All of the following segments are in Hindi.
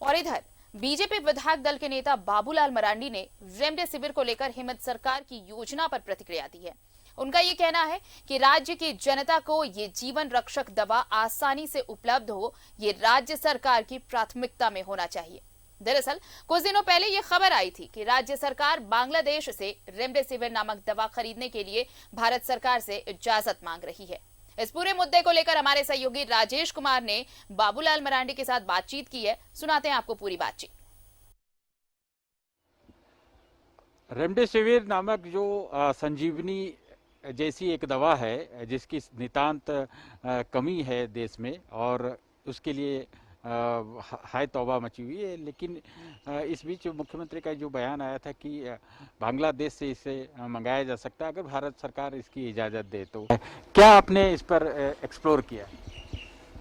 और इधर बीजेपी विधायक दल के नेता बाबूलाल मरांडी ने रेमडेसिविर को लेकर हेमंत सरकार की योजना पर प्रतिक्रिया दी है। उनका ये कहना है कि राज्य की जनता को ये जीवन रक्षक दवा आसानी से उपलब्ध हो, ये राज्य सरकार की प्राथमिकता में होना चाहिए। दरअसल कुछ दिनों पहले ये खबर आई थी कि राज्य सरकार बांग्लादेश से रेमडेसिविर नामक दवा खरीदने के लिए भारत सरकार से इजाजत मांग रही है। इस पूरे मुद्दे को लेकर हमारे सहयोगी राजेश कुमार ने बाबूलाल मरांडी के साथ बातचीत की है। सुनाते हैं आपको पूरी बातचीत। रेमडेसिविर नामक जो संजीवनी जैसी एक दवा है जिसकी नितांत कमी है देश में और उसके लिए हाय तौबा मची हुई है, लेकिन इस बीच मुख्यमंत्री का जो बयान आया था कि बांग्लादेश से इसे मंगाया जा सकता है अगर भारत सरकार इसकी इजाज़त दे तो। क्या आपने इस पर एक्सप्लोर किया?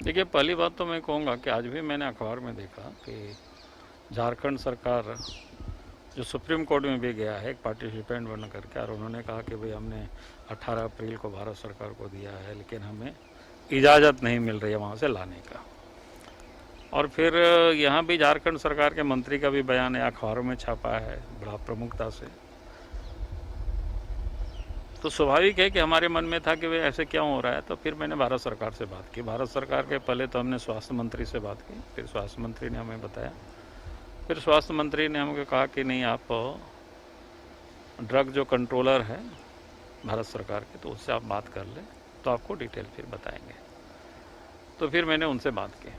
देखिए, पहली बात तो मैं कहूँगा कि आज भी मैंने अखबार में देखा कि झारखंड सरकार जो सुप्रीम कोर्ट में भी गया है एक पार्टिसिपेंट बन करके, और उन्होंने कहा कि भाई हमने 18 अप्रैल को भारत सरकार को दिया है लेकिन हमें इजाज़त नहीं मिल रही है वहाँ से लाने का। और फिर यहाँ भी झारखंड सरकार के मंत्री का भी बयान है, अखबारों में छापा है बड़ा प्रमुखता से। तो स्वाभाविक है कि हमारे मन में था कि भाई ऐसे क्यों हो रहा है। तो फिर मैंने भारत सरकार से बात की। भारत सरकार के पहले तो हमने स्वास्थ्य मंत्री से बात की, फिर स्वास्थ्य मंत्री ने हमें बताया, फिर स्वास्थ्य मंत्री ने हमें कहा कि नहीं, आप ड्रग जो कंट्रोलर है भारत सरकार के, तो उससे आप बात कर लें तो आपको डिटेल फिर बताएंगे। तो फिर मैंने उनसे बात की,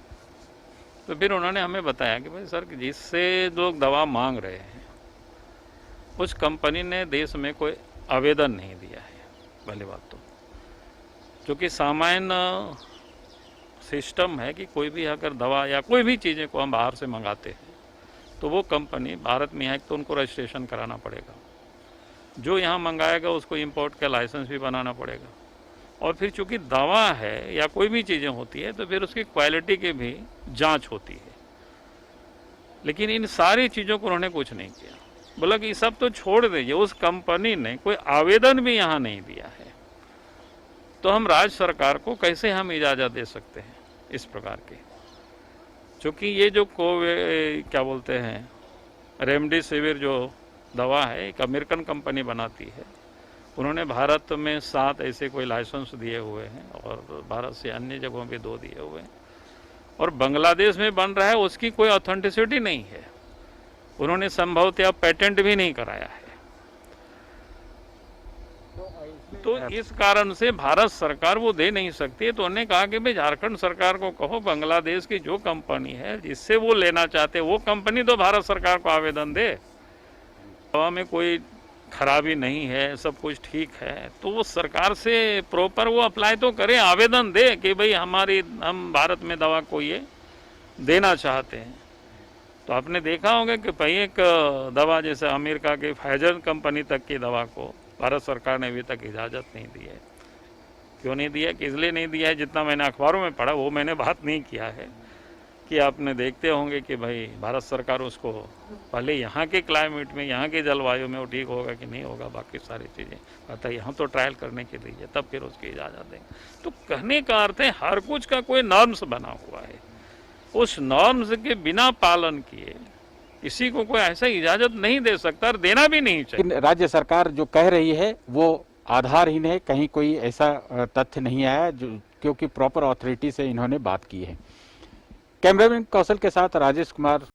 तो फिर उन्होंने हमें बताया कि भाई सर, जिससे लोग दवा मांग रहे हैं उस कंपनी ने देश में कोई आवेदन नहीं दिया है। पहली बात तो क्योंकि सामान्य सिस्टम है कि कोई भी अगर दवा या कोई भी चीज़ें को हम बाहर से मंगाते हैं तो वो कंपनी भारत में है तो उनको रजिस्ट्रेशन कराना पड़ेगा, जो यहाँ मंगाएगा उसको इंपोर्ट का लाइसेंस भी बनाना पड़ेगा, और फिर चूँकि दवा है या कोई भी चीज़ें होती है तो फिर उसकी क्वालिटी की भी जांच होती है। लेकिन इन सारी चीज़ों को उन्होंने कुछ नहीं किया, बोला कि सब तो छोड़ दीजिए, उस कंपनी ने कोई आवेदन भी यहाँ नहीं दिया है, तो हम राज्य सरकार को कैसे हम इजाज़त दे सकते हैं इस प्रकार की। चूँकि ये जो क्या बोलते हैं रेमडेसिविर जो दवा है एक अमेरिकन कंपनी बनाती है, उन्होंने भारत में 7 ऐसे कोई लाइसेंस दिए हुए हैं और भारत से अन्य जगहों पे 2 दिए हुए हैं, और बांग्लादेश में बन रहा है उसकी कोई ऑथेंटिसिटी नहीं है, उन्होंने संभवतः पेटेंट भी नहीं कराया है। तो इस कारण से भारत सरकार वो दे नहीं सकती है। तो उन्होंने कहा कि भाई झारखंड सरकार को कहो बांग्लादेश की जो कंपनी है जिससे वो लेना चाहते वो कंपनी तो भारत सरकार को आवेदन दे। दवा में कोई खराबी नहीं है, सब कुछ ठीक है, तो वो सरकार से प्रॉपर वो अप्लाई तो करे, आवेदन दे कि भाई हम भारत में दवा को ये देना चाहते हैं। तो आपने देखा होगा कि भाई एक दवा जैसे अमेरिका की फाइजर कंपनी तक की दवा को भारत सरकार ने अभी तक इजाज़त नहीं दी है। क्यों नहीं दिया, कि इसलिए नहीं दिया है, जितना मैंने अखबारों में पढ़ा वो मैंने बात नहीं किया है, कि आपने देखते होंगे कि भाई भारत सरकार उसको पहले यहाँ के क्लाइमेट में, यहाँ के जलवायु में वो ठीक होगा कि नहीं होगा, बाकी सारी चीज़ें पता यहाँ तो ट्रायल करने के लिए तब फिर उसकी इजाज़त देंगे। तो कहने का अर्थ है हर कुछ का कोई नॉर्म्स बना हुआ है, उस नॉर्म्स के बिना पालन किए किसी को कोई ऐसा इजाज़त नहीं दे सकता और देना भी नहीं चाहिए। राज्य सरकार जो कह रही है वो आधारहीन है, कहीं कोई ऐसा तथ्य नहीं आया जो, क्योंकि प्रॉपर अथॉरिटी से इन्होंने बात की है। कैमरामैन कौशल के साथ राजेश कुमार।